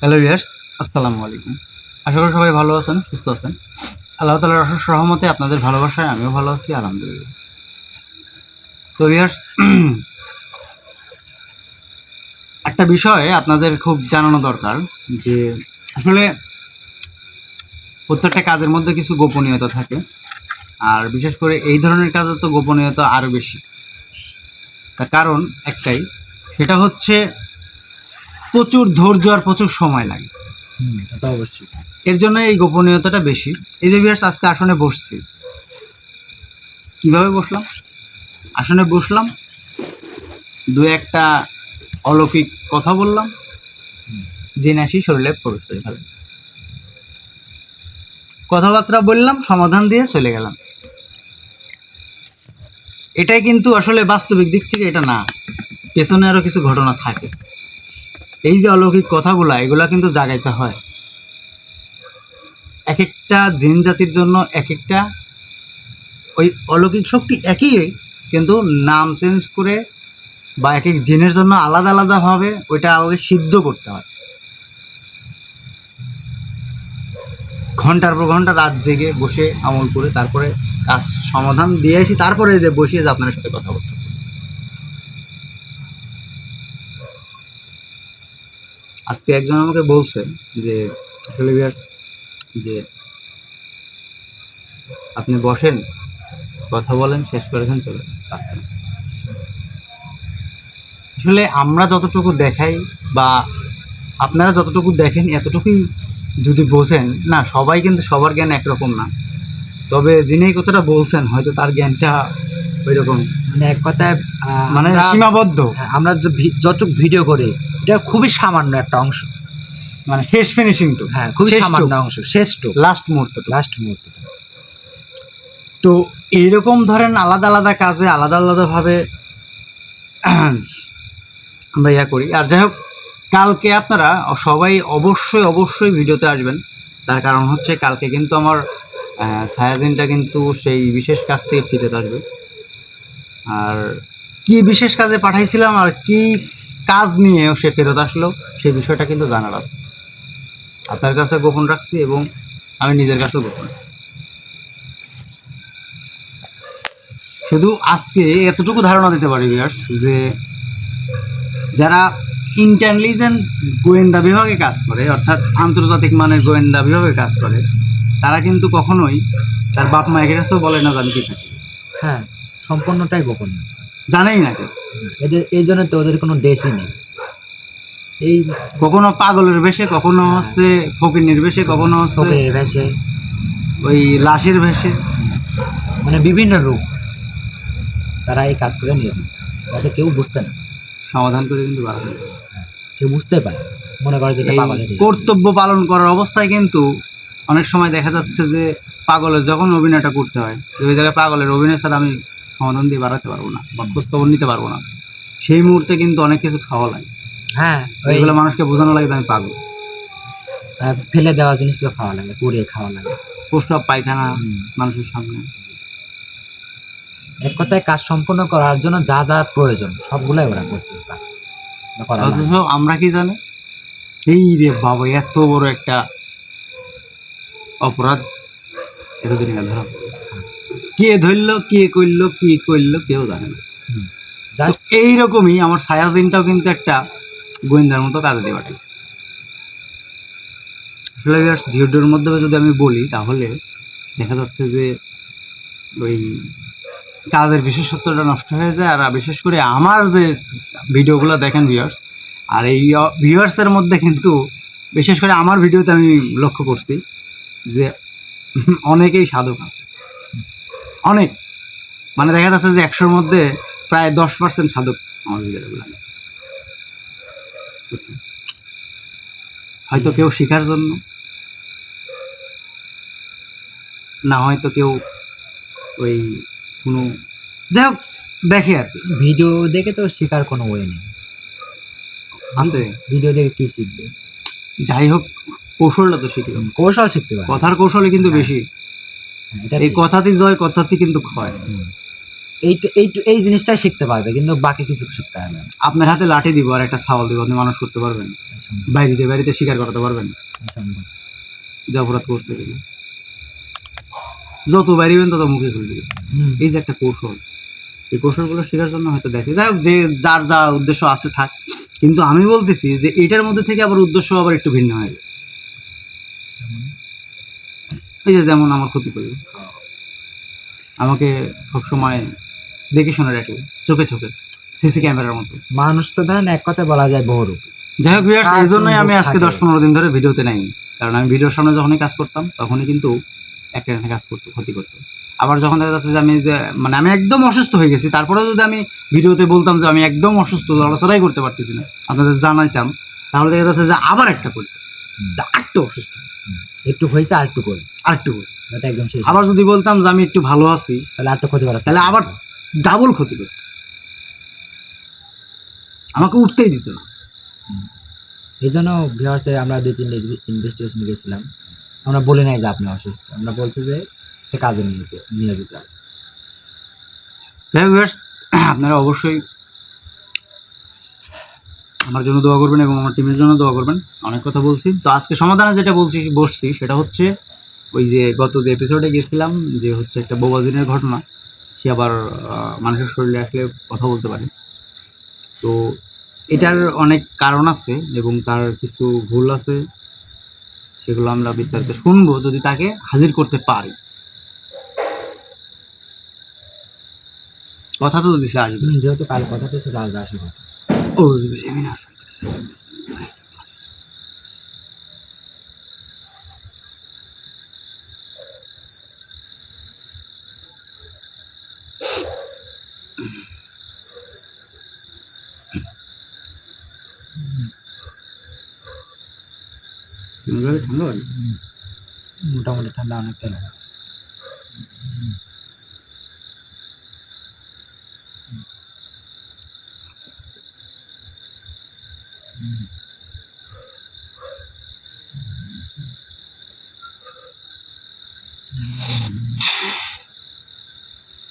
Hello viewers, আসসালামু আলাইকুম। আশা করি সবাই ভালো আছেন, সুস্থ আছেন। আল্লাহ তাআলার অশেষ রহমতে আপনাদের ভালোবাসায় আমিও ভালো আছি, আলহামদুলিল্লাহ। তো ভিউয়ার্স, একটা বিষয় আপনাদের খুব জানানো দরকার যে আসলে প্রত্যেকটা কাজের মধ্যে কিছু গোপনীয়তা থাকে। আর বিশেষ করে এই ধরনের কাজে তো গোপনীয়তা আরও বেশি। তার কারণ একটাই, সেটা হচ্ছে প্রচুর ধৈর্য আর প্রচুর সময় লাগে। তা অবশ্যই। এর জন্য এই গোপনীয়তাটা বেশি। এই যে ভিউয়ার্স, আজকে আসনে বসছি। কিভাবে বসলাম? আসনে বসলাম, দু একটা অলৌকিক কথা বললাম, জেনে আসি শরীরে প্রবেশ করে ফেলেন। কথাবার্তা বললাম, সমাধান দিয়ে চলে গেলাম। এটাই কিন্তু আসলে বাস্তবিক দিক থেকে এটা না, পেছনে আরো কিছু ঘটনা থাকে। এই যে অলৌকিক কথাগুলা, এগুলা কিন্তু জাগাইতে হয়। এক একটা জিন জাতির জন্য এক একটা ওই অলৌকিক শক্তি একই, কিন্তু নাম চেঞ্জ করে বা এক এক জিনের জন্য আলাদা আলাদাভাবে ওইটা আমাকে সিদ্ধ করতে হয়। ঘন্টার পর ঘন্টা রাত জেগে বসে আমল করে তারপরে কাজ সমাধান দিয়ে আসি, তারপরে যে বসিয়ে যে আপনার সাথে কথা বলতে। আজকে একজন আমাকে বলছে যে আসলে যে আপনি বসেন, কথা বলেন, শেষ করেছেন, চলে যান। আসলে আমরা যতটুকু দেখাই বা আপনারা যতটুকু দেখেন এতটুকুই যদি বোঝেন না, সবাই কিন্তু সবার জ্ঞান একরকম না। তবে যিনি এই কথাটা বলছেন হয়তো তার জ্ঞানটা ওই রকম, মানে এক কথায় মানে সীমাবদ্ধ। আমরা যতটুকু ভিডিও করি এটা খুবই সামান্য একটা অংশ, মানে শেষ ফিনিশিংটু, হ্যাঁ খুবই সামান্য অংশ, শ্রেষ্ঠ লাস্ট মুহূর্ত। মুহূর্ত। তো এইরকম ধরেন আলাদা আলাদা কাজে আলাদা আলাদাভাবে আমরা ইয়া করি। আর যাই হোক, কালকে আপনারা সবাই অবশ্যই অবশ্যই ভিডিওতে আসবেন। তার কারণ হচ্ছে কালকে কিন্তু আমার সায়াজিনটা কিন্তু সেই বিশেষ কাজ থেকে ফিরত আসবে। আর কি বিশেষ কাজে পাঠাইছিলাম আর কি কাজ নিয়ে সে ফেরত আসলো, সেই বিষয়টা কিন্তু জানার আছে। আপনার কাছে গোপন রাখছি এবং আমি নিজের কাছেও গোপন রাখছি। শুধু আজকে এতটুকু ধারণা দিতে পারি ভিউয়ার্স, যে যারা ইন্টেলিজেন্ট গোয়েন্দা বিভাগে কাজ করে, অর্থাৎ আন্তর্জাতিক মানের গোয়েন্দা বিভাগে কাজ করে, তারা কিন্তু কখনোই তার বাপ মায়ের কাছেও বলে না যে আমি কি চাকরি। হ্যাঁ, সম্পূর্ণটাই গোপন, জানেই না কেউ। এদের এই জন্য তো ওদের কোনো দেশই নেই। এই কখনো পাগলের বেশে, কখনো হচ্ছে ফকিনের বেশে, কখনো হচ্ছে ফকিরের ভেষে, ওই লাশের ভেসে, মানে বিভিন্ন রূপ তারা এই কাজ করে নিয়েছে, যাতে কেউ বুঝতে না, সমাধান করে কিন্তু বাড়ানো। কেউ বুঝতে পারে, মনে করে যে এটা এই পাগলের কর্তব্য পালন করার অবস্থায় কিন্তু অনেক সময় দেখা যাচ্ছে যে পাগলের যখন অভিনয়টা করতে হয়, যে ওই জায়গায় পাগলের অভিনয় ছাড়া আমি সমাধান দিয়ে বাড়াতে পারবো না বা খোঁজখবর নিতে পারবো না, সেই মুহূর্তে কিন্তু অনেক কিছু খাওয়া লাগে। হ্যাঁ, ওইগুলো মানুষকে বোঝানো লাগে যে আমি পাগল। ফেলে দেওয়া জিনিসগুলো খাওয়া লাগে, পুড়িয়ে খাওয়া লাগে, প্রস্রাব পায়খানা মানুষের সামনে। এক কথায় কাজ সম্পন্ন করার জন্য যা যা প্রয়োজন সবগুলাই ওরা করতে পারে। অথচ আমরা কি জানি, এই রে বাবা, এত বড় একটা অপরাধ এতদিন ধরা কে ধরলো, কে করলো, কি করলো, কেউ জানে না। তো এইরকমই আমার সায়াজিনটাও কিন্তু একটা গোয়েন্দার মতো কাজে দিয়ে পাঠাইছে। আসলে ভিডিওর মধ্যে যদি আমি বলি তাহলে দেখা যাচ্ছে যে ওই কাজের বিশেষত্বটা নষ্ট হয়ে যায়। আর বিশেষ করে আমার যে ভিডিওগুলো দেখেন ভিউয়ার্স, আর এই ভিউয়ার্সের মধ্যে কিন্তু বিশেষ করে আমার ভিডিওতে আমি লক্ষ্য করছি যে অনেকেই সাধক আছে, অনেক, মানে দেখা যাচ্ছে যে 100-র মধ্যে প্রায় 10% সাধক আমার ভিডিওগুলো বুঝছেন। হয়তো কেউ শেখার জন্য, না হয়তো কেউ ওই কোনো, যাই হোক, দেখে আর কি। ভিডিও দেখে তো শেখার কোনো ওয়ে নেই, আছে ভিডিও দেখে কি শিখবে? যাই হোক, কৌশলটা তো শিখে, কৌশল শিখতে পারে, কথার কৌশলে কিন্তু বেশি। এই কথাতেই জয়, কথাতেই কিন্তু ক্ষয়। এই জিনিসটাই শিখতে পারবে, কিন্তু বাকি কিছু শিখতে হবে না। আপনার হাতে লাঠি দিব আর একটা ছাগল দিব, আপনি মানুষ করতে পারবেন? বাড়িতে বাড়িতে শিকার করতে পারবেন? সম্ভব। যে অপরাধ করতে গেলে যত বাড়িবেন তত মুখে খুলবে। হুম। এই যে একটা কৌশল, এই কৌশলগুলো শেখার জন্য হয়তো দেখে, যাই হোক, যে যার যা উদ্দেশ্য আছে থাক, কিন্তু আমি বলতেছি যে এটার মধ্যে থেকে আবার উদ্দেশ্য আবার একটু ভিন্ন হয়ে যায়। এই যে যেমন আমার ক্ষতি করবে, আমাকে সবসময় দেখে শুনে রাখবে, চোখে চোখে সিসি ক্যামেরার মতো। মানুষ তো ধরেন এক কথায় বলা যায় বহুরূপ। যাই হোক ভিউয়ার্স, এই জন্যই আমি আজকে থাকে। 10-15 দিন ধরে ভিডিওতে নাই, কারণ আমি ভিডিওর সামনে যখনই কাজ করতাম তখনই কিন্তু একটা কাজ করতো, ক্ষতি করতো। আবার যখন দেখা যাচ্ছে যে আমি যে মানে আমি একদম অসুস্থ হয়ে গেছি, তারপরেও যদি আমি ভিডিওতে বলতাম যে আমি একদম অসুস্থ, লড়াচড়াই করতে পারতেছি না, আপনাদের জানাইতাম, তাহলে দেখা যাচ্ছে যে আবার একটা করতো, যে আরেকটু অসুস্থ, একটু হয়েছে আর একটু করি, আরেকটু করি। এটা একদম শেষ। আবার যদি বলতাম যে আমি একটু ভালো আছি, তাহলে আরেকটু ক্ষতি করা, তাহলে আবার ডাবল ক্ষতি করতো, আমাকে উঠতেই দিত না। এই জন্য ভিউয়ার্সে আমরা 2-3 ইনভেস্টিগেশন গেছিলাম, আমরা বলি নাই যে আপনি অসুস্থ, আমরা বলছি যে সে কাজে নিয়োজিত আছে। যাই হোক ভিউয়ার্স, আপনারা অবশ্যই আমার জন্য দোয়া করবেন এবং আমার টিমের জন্য দোয়া করবেন। অনেক কথা বলছি, তো আজকে সমাধানে যেটা বসছি সেটা হচ্ছে ওই যে গত যে এপিসোডে গেছিলাম, যে হচ্ছে একটা বোবাদিনের ঘটনা, সে আবার মানুষের শরীরে আসলে কথা বলতে পারে। তো এটার অনেক কারণ আছে এবং তার কিছু ভুল আছে, সেগুলো আমরা বিস্তারিত শুনবো যদি তাকে হাজির করতে পারি। কথা তো দিছে আসবে। যেহেতু কাল কথা তো সেটা আলাদা আসে কথা। ও বিসমিল্লাহ। ঠান্ডা লাগে? মোটামুটি ঠান্ডা অনেকটা লাগে।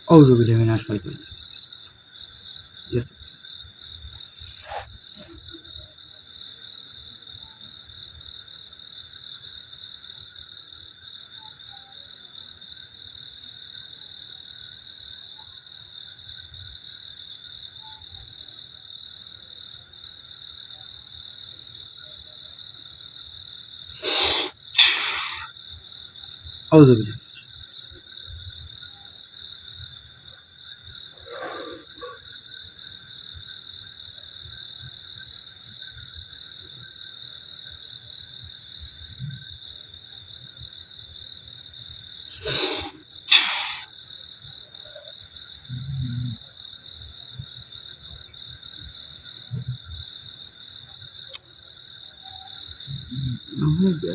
أعوذ بالله من الشيطان الرجيم. أعوذ بالله.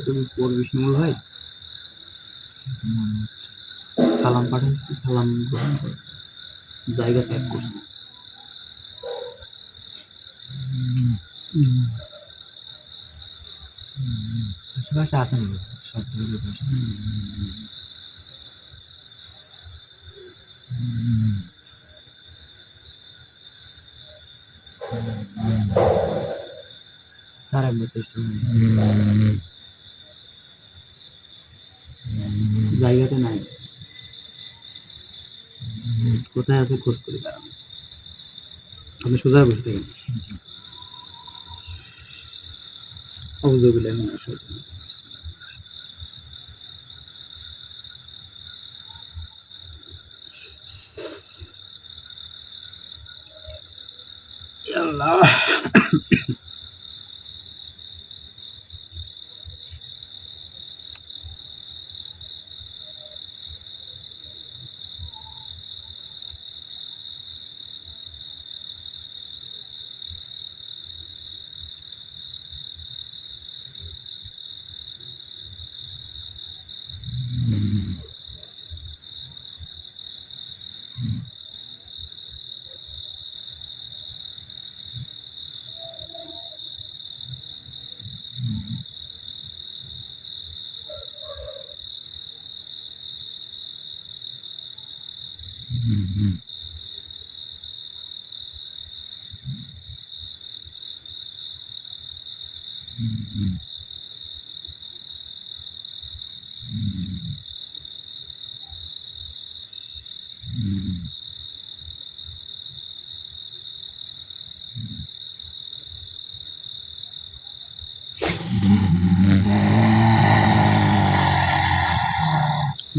তুমি পড়বি শিমুল ভাই, সালাম পাঠাচ্ছি, সালাম গ্রহণ কর, জায়গা ত্যাগ করছি। আশেপাশে আছে নাকি শব্দ হলে বসে? স্যার একবার চেষ্টা করুন। জায়গাতে নাই, কোথায় আছে খোঁজ করে দাঁড়ান, আপনি সোজা বসে থাকেন। أعوذ بالله من الشيطان الرجيم. يا الله.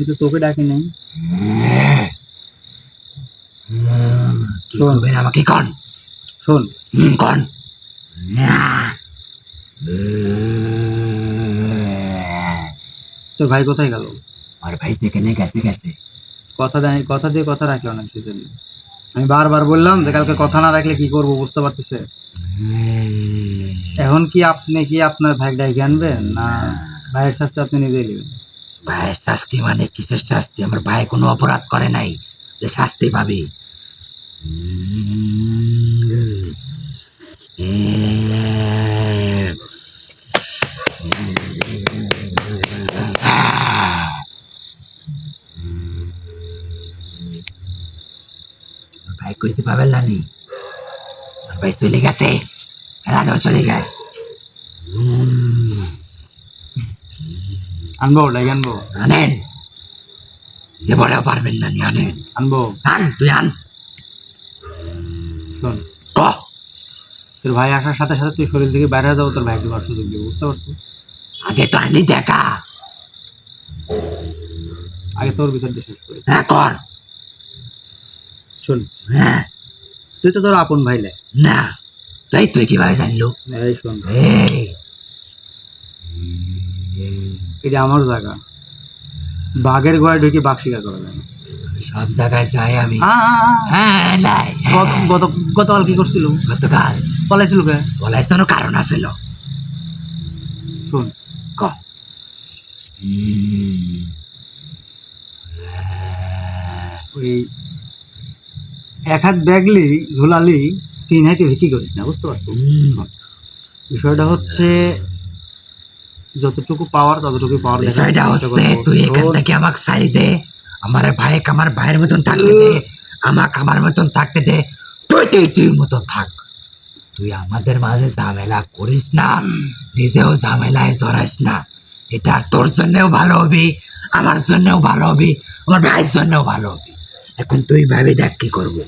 তো তোকে ডাকি নাই। কি করবেন আমাকে কন? শোন, কন। তোর ভাই কোথায় গেল? আর ভাই সেখানে গেছে গেছে। কথা দিয়ে কথা রাখে অনেক সেজন্য। আমি বারবার বললাম যে কালকে কথা না রাখলে কি করব বুঝতে পারতেছে। এখন কি আপনি কি আপনার ভাই ডাইকে আনবেন, না ভাইয়ের শাস্তি আপনি নিজেই নেবেন? ভাইয়ের শাস্তি মানে কিসের শাস্তি? আমার ভাই কোনো অপরাধ করে নাই যে শাস্তি পাবে। ভাই কইতে পাবেন না নি? আমার ভাই চলে গেছে, খেলাটাও চলে গেছে। আনবো, ডাইকে আনবো? আনেন, যে বলেও পারবেন না নি, আনেন। আনবো? আন, তুই আন। শোন, ক। তোর ভাই আসার সাথে সাথে তুই শরীর থেকে বাইরে হয়ে যাবো, তোর ভাইকে বার সুযোগ দেবো, বুঝতে পারছো? আগে তো আনলি দেখা। আগে তোর বিচারটা শেষ করে। হ্যাঁ কর। শোন, হ্যাঁ। তুই তো তোর আপন ভাই লে। না, তাই তুই কিভাবে জানলো? এই শোন, এই, এটা আমার জায়গা। বাঘের ঘোড়ায় ঢুকে বাঘ শিকার করা যায় না। সব জায়গায় যাই আমি। আ, আ, আ, হ্যাঁ লাই, গতকাল কি করছিল? গতকাল পলাইছিল কে? বলার জন্য কারণ আছিল। শোন, ক। ওই এক হাত ব্যাগলি ঝোলালি তিন হাতে ভিকি করিস না, বুঝতে পারছো? বিষয়টা হচ্ছে যতটুকু পাওয়ার ততটুকু পাওয়ার। বিষয়টা হচ্ছে তুই এখান থেকে আমাকে ছাড়ি দে, আমার ভাই আমার ভাইয়ের মতন থাকতে দে, আমাকে আমার মতন থাকতে দে, তুই তুই তুই মতন থাক। তুই আমাদের মাঝে ঝামেলা করিস না, নিজেও ঝামেলায় জড়াইস না। এটা তোর জন্যও ভালো হবে, আমার জন্যও ভালো হবে, আমার ভাইয়ের জন্যও ভালো হবে। এখন তুই ভাবি দেখ কি করবো।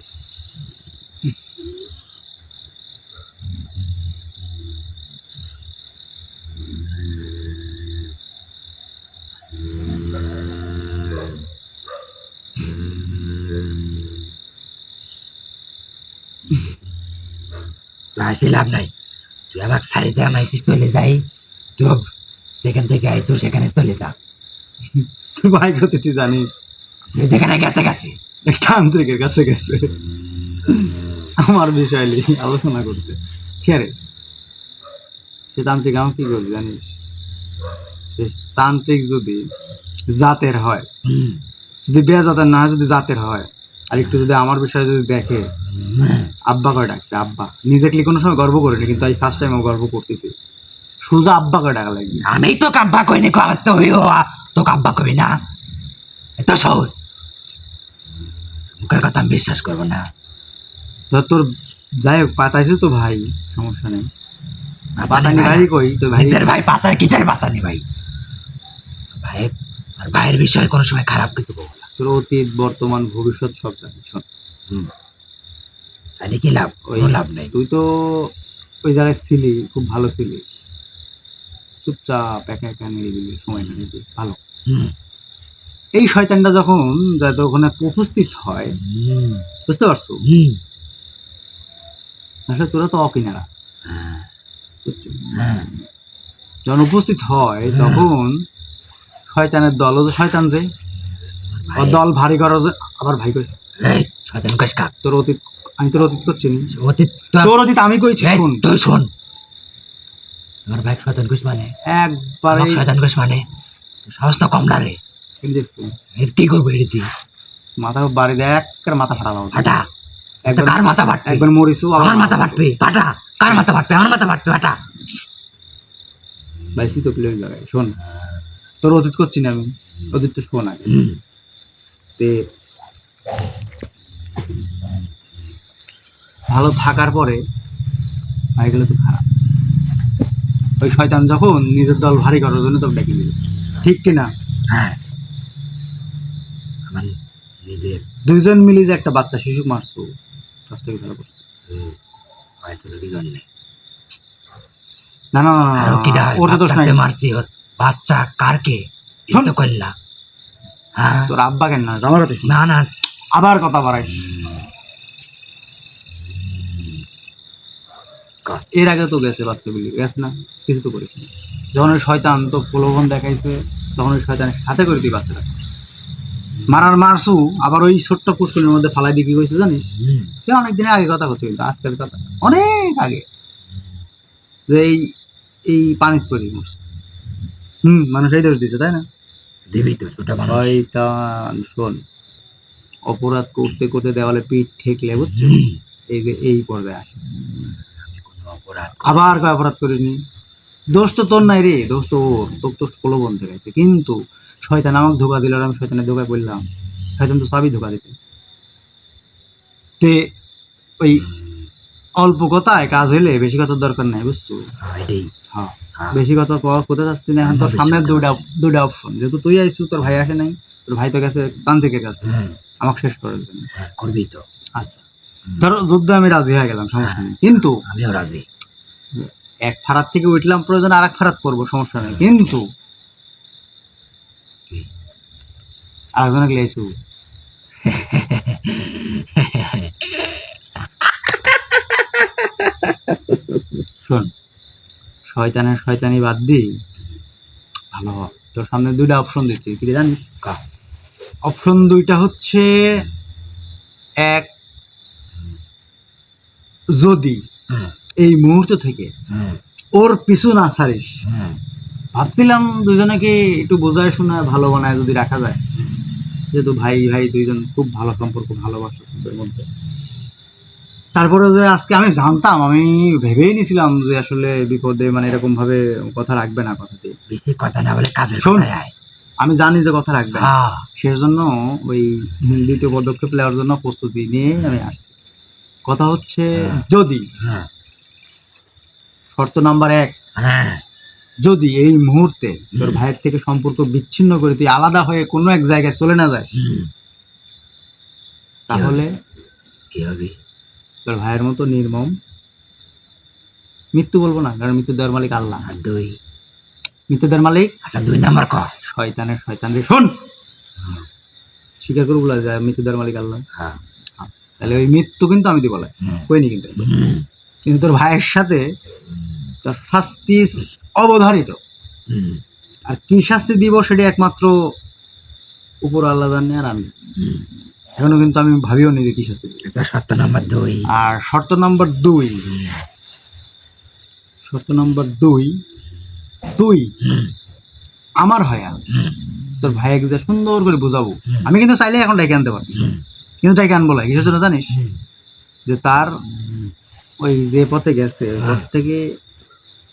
তো হাসি লাভ নাই, তুই আমাকে ছাড়ি দে, আমি চলে যাই। তুই যেখান থেকে আইসো সেখানে চলে যা। তুই ভাই করতে তুই জানিস, সে যেখানে গেছে গেছে। তান্ত্রিকের কাছে গেছে আমার বিষয় নিয়ে আলোচনা করতে। কে রে সে তান্ত্রিক? আমার কি করবি জানিস? সে তান্ত্রিক যদি জাতের হয়, যদি বেজাতের না হয়, যদি জাতের হয়, আর একটু যদি আমার বিষয়ে যদি দেখে, আব্বা করে ডাকছে আব্বা। নিজে কি কোনো সময় গর্ব করিনি, কিন্তু আজ ফার্স্ট টাইম গর্ব করতেছি। সোজা আব্বা করে ডাকা লাগবে। আমি তো কাব্বা কইনি, তো হইও তো কাব্বা কবি না, এত সহজ। মুখের কথা আমি বিশ্বাস করবো না। ধর তোর যাই হোক পাতাইছে তো ভাই, সমস্যা নেই। পাতানি ভাই কই তো ভাই? নিজের ভাই পাতার কিসের পাতানি ভাই? ভাই আর ভাইয়ের বিষয়ে কোনো সময় খারাপ কিছু বলবো না। তোর অতীত বর্তমান ভবিষ্যৎ সব জানিস। শোন, তাহলে কি লাভ? কোনো লাভ নেই। তুই তো ওই জায়গায় ছিলি, খুব ভালো ছিলি, চুপচাপ একা একা নিয়ে সময় কাটিয়ে ভালো। এই শয়তানটা যখন যাতে ওখানে উপস্থিত হয়, বুঝতে পারছো? আসলে তোরা তো অকিনারা। যখন উপস্থিত হয় তখন শয়তানের দল, ও যে শয়তান যে দল ভারী করো যে আবার ভাই কই শয়তান কইস কাক? তোর অতীত আমি তোর অতীত করছি নি। অতীত তোর অতীত আমি কইছি, শুন। তুই শোন, আমার ভাই শয়তান কইস মানে একবারে শয়তান কইস মানে সাহস তো কম না রে। কি করবো এটা তুই? মাথা বাড়ি দেয়, এক মাথা ফাটালাম। ফাটা? একবার কার মাথা ফাটবে? একবার মরিসু আমার মাথা ফাটবে। ফাটা? কার মাথা ফাটবে? আমার মাথা ফাটবে। ফাটা ভাই তো প্লেন লাগাই। শোন, তোর অতীত করছি না আমি, অতীত তো শোন আগে। তে ভালো থাকার পরে হয়ে গেলে তো খারাপ। ওই শয়তান যখন নিজের দল ভারী করার জন্য তোকে ডেকে দিল, ঠিক কিনা? হ্যাঁ, আমার নিজের দুইজন মিলে যে একটা বাচ্চা শিশু মারছো, কাজটাকে ভালো করছো। না না না, ওর তো দোষ নাই। মারছি, ওর বাচ্চা কারকে তো করলা? হ্যাঁ তোর আব্বা কেন না আমার কথা শুন, না না আবার কথা বাড়াইস। এর আগে তো গেছে বাচ্চাগুলি, গেছে না, কিছু তো করিস না। যখন ওই শয়তান তো প্রলোভন দেখাইছে, তখন ওই শয়তানের সাথে করে তুই বাচ্চাটা মারছু, আবার ওই ছোট্ট পুষ্করির মধ্যে ফালাই দিয়ে কি কইছে জানিস? সে অনেকদিন আগে কথা করছে, কিন্তু আজকের কথা অনেক আগে, যে এই পানির তৈরি করছে। মানুষ এই দোষ দিচ্ছে, তাই না? দিবি তো ছোট মানুষ। শয়তান শোন, অপরাধ করতে করতে দেওয়ালে পিঠ ঠেকলে, বুঝছো, এই যে এই পর্যায়ে আসে। অপরাধ আবার কয় অপরাধ করিনি, দোষ তো তোর নাই রে, দোষ তো ওর, তোর তো প্রলোভন দেখাইছে। কিন্তু শয়তান আমাকে ধোকা দিল, আর আমি শয়তানের ধোকায় পড়লাম। শয়তান তো চাবি ধোকা দিতে, তে ওই অল্প কথায় কাজ হলে বেশি কথার দরকার নাই, বুঝছো? হ্যাঁ, বেশি কথা কোথায় যাচ্ছি না। এখন তোর সামনে দুইটা অপশন, যেহেতু তুই আইসু, তোর ভাই আসে নাই, তোর ভাই তো গেছে তান্ত্রিকের কাছে আমাকে শেষ করার জন্য। করবি তো? আচ্ছা, ধরো যুদ্ধে আমি রাজি হয়ে গেলাম, সমস্যা নেই, কিন্তু আমিও রাজি। এক ফারাত থেকে উঠলাম, প্রয়োজন আর এক ফারাত করবো, সমস্যা নেই, কিন্তু আরেকজনে গেলেছু। শোন, শয়তানের শয়তানি বাদ দি, ভালো হ। তোর সামনে দুইটা অপশন দিচ্ছি, কি জানিস? অপশন দুইটা হচ্ছে, এক, যদি এই মুহূর্ত থেকে ওর পিছু না ছাড়িস, ভাবছিলাম দুজনকে একটু বোঝায় শোনায় ভালো বানায় যদি রাখা যায়, যেহেতু ভাই ভাই দুইজন খুব ভালো সম্পর্ক, ভালোবাসা ওদের মধ্যে। তারপরে যে আজকে আমি জানতাম, আমি ভেবেই নিছিলাম যে আসলে বিপদে মানে এরকম ভাবে কথা রাখবে না, কথাতে বেশি কথা না বলে কাজের শোন, কথায় আয়। আমি জানি যে কথা রাখবে, সেজন্য ওই দ্বিতীয় পদক্ষেপ নেওয়ার জন্য প্রস্তুতি নিয়ে আমি আসছি। কথা হচ্ছে, যদি শর্ত নাম্বার 1, যদি এই মুহূর্তে তোর ভাইয়ের থেকে সম্পর্ক বিচ্ছিন্ন করে তুই আলাদা হয়ে কোনো এক জায়গায় চলে না যায়, তাহলে কি হবে? তোর ভাইয়ের মতো নির্মম মৃত্যু, বলবো না কারণ মৃত্যু দেওয়ার মালিক আল্লাহ, মৃত্যু দেওয়ার মালিক। আচ্ছা 2 নাম্বার ক। শয়তানের শয়তান রে, শোন, স্বীকার করে বলা যায় মৃত্যু দেওয়ার মালিক আল্লাহ, তাহলে ওই মৃত্যু কিন্তু আমি দিব না, কইনি কিন্তু। কিন্তু তোর ভাইয়ের সাথে তোর শাস্তি অবধারিত, আর কি শাস্তি দিব সেটা একমাত্র উপর আল্লাহ জানে, আর আমি এখনো কিন্তু আমি ভাবিও নি যে কি শাস্তি দিব। শর্ত নাম্বার 2। আর শর্ত নাম্বার 2, তুই আমার হয়া তোর ভাইকে যে সুন্দর করে বুঝাবো। আমি কিন্তু চাইলে এখন ডাইকে আনতে পারি, কিন্তু ডাইকে আনবো না কিসের জন্য জানিস? যে তার ওই যে পথে গেছে, পথ থেকে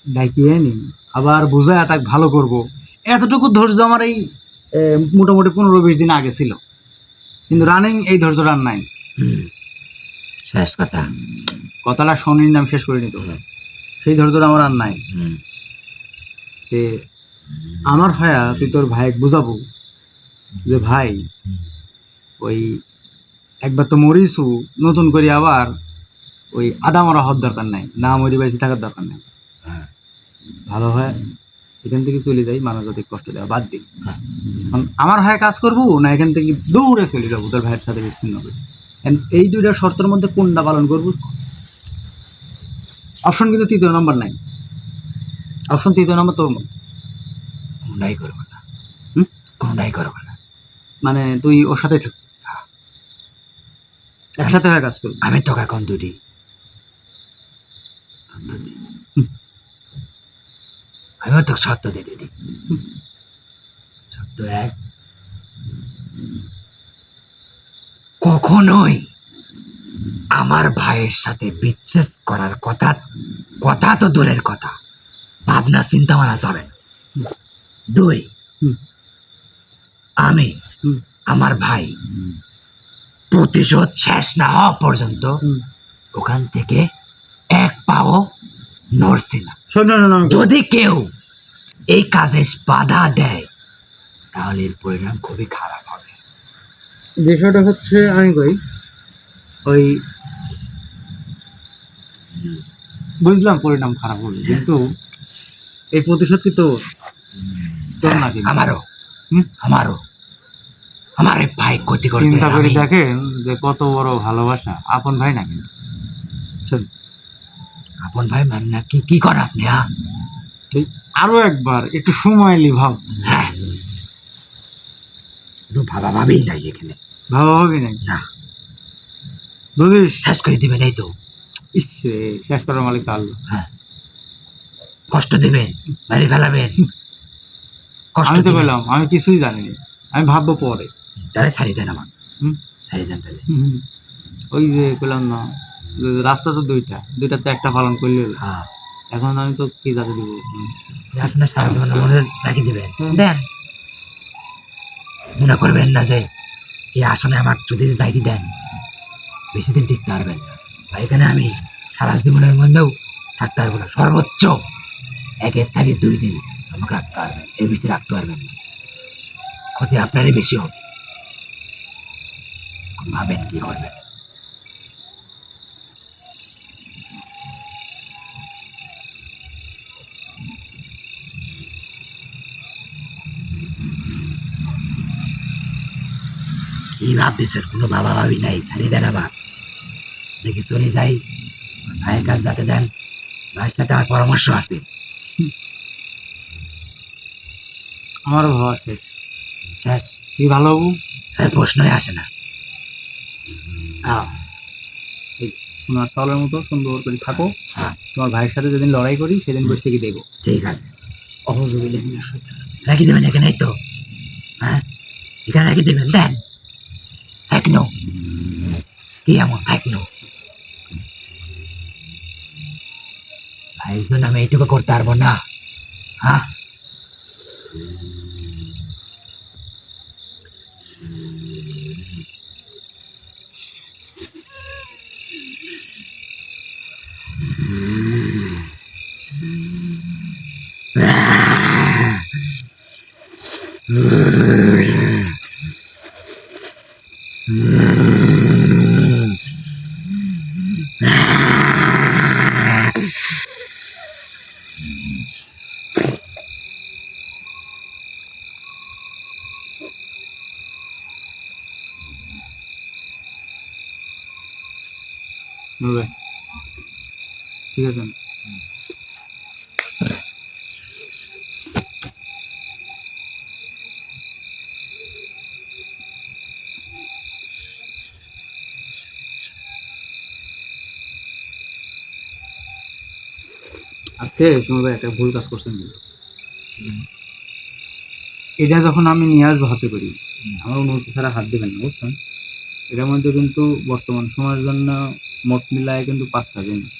ডাইকিয়ে আনি আবার বুঝায় তাকে ভালো করব, এতটুকু ধৈর্য আমার এই মোটামুটি 15-20 দিন আগে ছিল, কিন্তু রানিং এই ধৈর্যটা আর নাই। শেষ কথা, কথাটা শোনিনি, আমি শেষ করে নিতে হবে, সেই ধৈর্যটা আমার আর নাই। আমার হয়া তুই তোর ভাইকে বুঝাবো যে ভাই, ওই একবার তো মরিছু, নতুন করে আবার ওই আদা মরা হওয়ার দরকার নাই, না মরি বেঁচে থাকার দরকার নাই, ভালো হয় এখান থেকে চলে যাই, মানুষ যাতে কষ্ট দেওয়া বাদ দিই। আমার হয়ে কাজ করবো না এখান থেকে দৌড়ে চলে যাবো তোর ভাইয়ের সাথে বিচ্ছিন্ন করে, এই দুইটা শর্তের মধ্যে কোনটা পালন করবো? অপশন কিন্তু 3 নম্বর নাই, অপশন 3 নম্বর তোর মধ্যে। কোনটাই করবো না, কোনটাই করবো না, মানে তুই ওর সাথে থাকছিস, একসাথে হয়ে কাজ করবি। আমি তোকে এখন দুটি আমিও তোকে সত্য দিয়ে দিই। সত্য 1, কখনোই আমার ভাইয়ের সাথে বিচ্ছেদ করার কথা তো দূরের কথা, ভাবনা চিন্তা মানা যাবে না। 2, আমি আমার ভাই প্রতিশোধ শেষ না হওয়া পর্যন্ত ওখান থেকে 1 পাও নড়ছি না। যদি কেউ এই কাজে বাধা দেয়, তাহলে এর পরিণাম খুবই খারাপ হবে। বিষয়টা হচ্ছে, আমি কই, ওই বুঝলাম পরিণাম খারাপ হবে, কিন্তু এই প্রতিশোধ কি তোর নাকি? আমারও। আমার এই ভাই ক্ষতি করছে। চিন্তা করে আমি- দেখেন যে কত বড় ভালোবাসা, আপন ভাই না কিন্তু। শোন, আপন ভাই মানে না কি কি করেন আপনি? ঠিক আরো একবার একটু সময় লি ভাব। হ্যাঁ, একটু ভাবা ভাবেই নাই এখানে। ভাবা ভাবি নাই না, বুঝিস। শেষ করে দিবেন এই তো। ইসে, শেষ করার মালিক তো আল্লাহ। হ্যাঁ, কষ্ট দিবেন, মেরে ফেলাবেন, কষ্ট আমি তো দিবেন। বললাম আমি কিছুই জানি না, আমি ভাববো পরে। তাহলে ছাড়ি দেন আমার, হুম, ছাড়ি দেন তাহলে। হুম, হুম। ওই যে বললাম না, যে রাস্তা তো দুইটাতে একটা পালন করলে হলো। হ্যাঁ, এখন আমি তো কি যাতে দিব? আপনার সারা জীবন মনে রাখি দিবেন। হুম। দেন, মনে করবেন না যে এই আসনে আমার যদি দায়িত্ব দেন বেশি দিন টিকতে পারবেন না। বা এখানে আমি সারা জীবনের মধ্যেও থাকতে পারবো না। সর্বোচ্চ 1 থেকে 2 দিন আমাকে রাখতে পারবেন, এর বেশি রাখতে পারবেন না। ক্ষতি আপনারই বেশি হবে। ভাবেন কি করবেন। কি ভাবতেছেন? কোনো ভাবা ভাবি নাই, ছাড়িয়ে দেন আবার। দেখি চলে যাই, ভাইয়ের কাজ যাতে দেন। ভাইয়ের সাথে আমার পরামর্শ আছে। আমার ভাবা শেষ। শেষ? তুই ভালো হবু। আর প্রশ্নই আসে না। হ্যাঁ, ঠিক সোনার চাউলের মতো সুন্দর করে থাকো। হ্যাঁ, তোমার ভাইয়ের সাথে যেদিন লড়াই করি সেদিন বসে থেকে দেখো। ঠিক আছে। অহযোগিতা রাখি দেবেন এখানেই তো? হ্যাঁ, এখানে রাখি দেবেন। দেন, থাকনো কি এমন থাকনো? ভাইয়ের জন্য আমি এইটুকু করতে পারবো না? হ্যাঁ, বলবে ঠিক আছে। আজকে সময় ভাই একটা ভুল কাজ করছেন কিন্তু। এটা যখন আমি নিয়ে আসবো হাতে করি, আমার অনুমতি ছাড়া হাত দেবেন না, বুঝছেন? এটার মধ্যে কিন্তু বর্তমান সময়ের জন্য মোট মিলায় কিন্তু 5টা জিনিস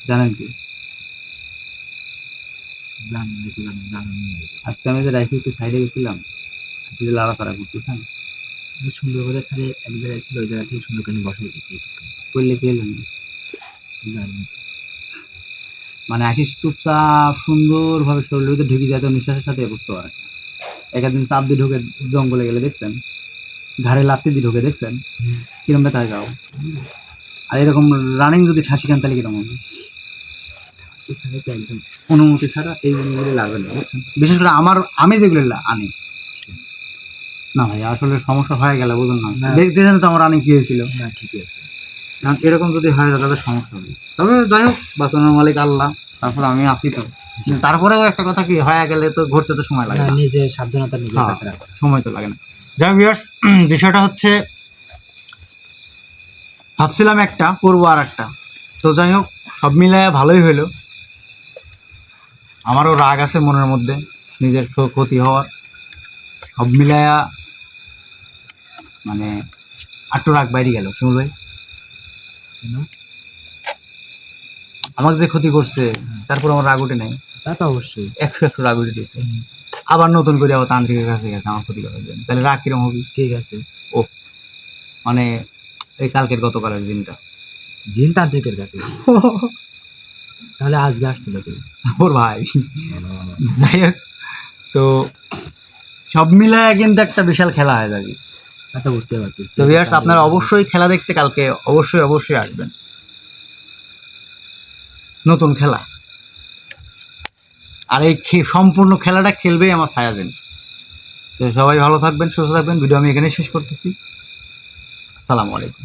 জানেন কি? আজকে আমি যে রাইফেল একটু সাইডে গেছিলাম, আপনি যে লাড়াতাড়া করতেছেন, সুন্দর করে খালি এক জায়গায় ছিল, ওই জায়গা থেকে সুন্দর করে বসে দিয়েছি। করলে কি এলেন? মানে আসিস চুপচাপ সুন্দরভাবে শরীরের ভিতরে ঢুকে যায় তো নিঃশ্বাসের সাথে বুঝতে পারে। একদিন চাপ দিয়ে ঢুকে জঙ্গলে গেলে দেখছেন, ঘাড়ে লাত্তি দিয়ে ঢুকে দেখছেন কিরম ব্যথা যাও। আর এরকম রানিং যদি ঠাসি খান তাহলে কিরকম হবে? সেখানে তো একদম অনুমতি ছাড়া এই জিনিসগুলো লাগবে না, বুঝছেন? বিশেষ করে আমি যেগুলো আনি না ভাই, আসলে সমস্যা হয়ে গেলে বুঝুন না, না। দেখতেছেন তো আমার রানিং কি হয়েছিল। না, ঠিক আছে। কারণ এরকম যদি হয় তাহলে সমস্যা হবে। তবে যাই হোক, বাঁচানোর মালিক আল্লাহ, তারপর আমি আছি তো। কিন্তু তারপরেও একটা কথা, কি হয়ে গেলে তো ঘুরতে তো সময় লাগে না। নিজে সাবধানতা নিজের হ্যাঁ, কাছে রাখা। সময় তো লাগে না। যাই ভিউয়ার্স, বিষয়টা হচ্ছে ভাবছিলাম একটা করবো আর একটা, তো যাই হোক সব মিলায় ভালোই হইলো। আমারও রাগ আছে মনের মধ্যে নিজের ক্ষতি হওয়ার, সব মিলায়া মানে একটু রাগ বাইরে গেল। শুনুন ভাই, কেন? আমাকে যে ক্ষতি করছে তারপর আমার রাগ উঠে নাই। তা তো অবশ্যই। 100 রাগ উঠে দিয়েছে। আবার নতুন করে আবার তান্ত্রিকের কাছে গেছে আমার ক্ষতি করার জন্য, তাহলে রাগ কিরম হবে? ঠিক আছে। ও মানে এই কালকের গতকালের দিনটা জিন তান্ত্রিকের কাছে? তাহলে আজকে আসছিল কি? ওর ভাই। যাই হোক, তো সব মিলায় কিন্তু একটা বিশাল খেলা হয়ে যাবে। তা তো বুঝতে পারতেছি। তো ভিউয়ার্স, আপনারা অবশ্যই খেলা দেখতে কালকে অবশ্যই আসবেন। নতুন খেলা, আর এই সম্পূর্ণ খেলাটা খেলবেই আমার ছায়াজেন। তো সবাই ভালো থাকবেন, সুস্থ থাকবেন। ভিডিও আমি এখানেই শেষ করতেছি। আসসালামু আলাইকুম।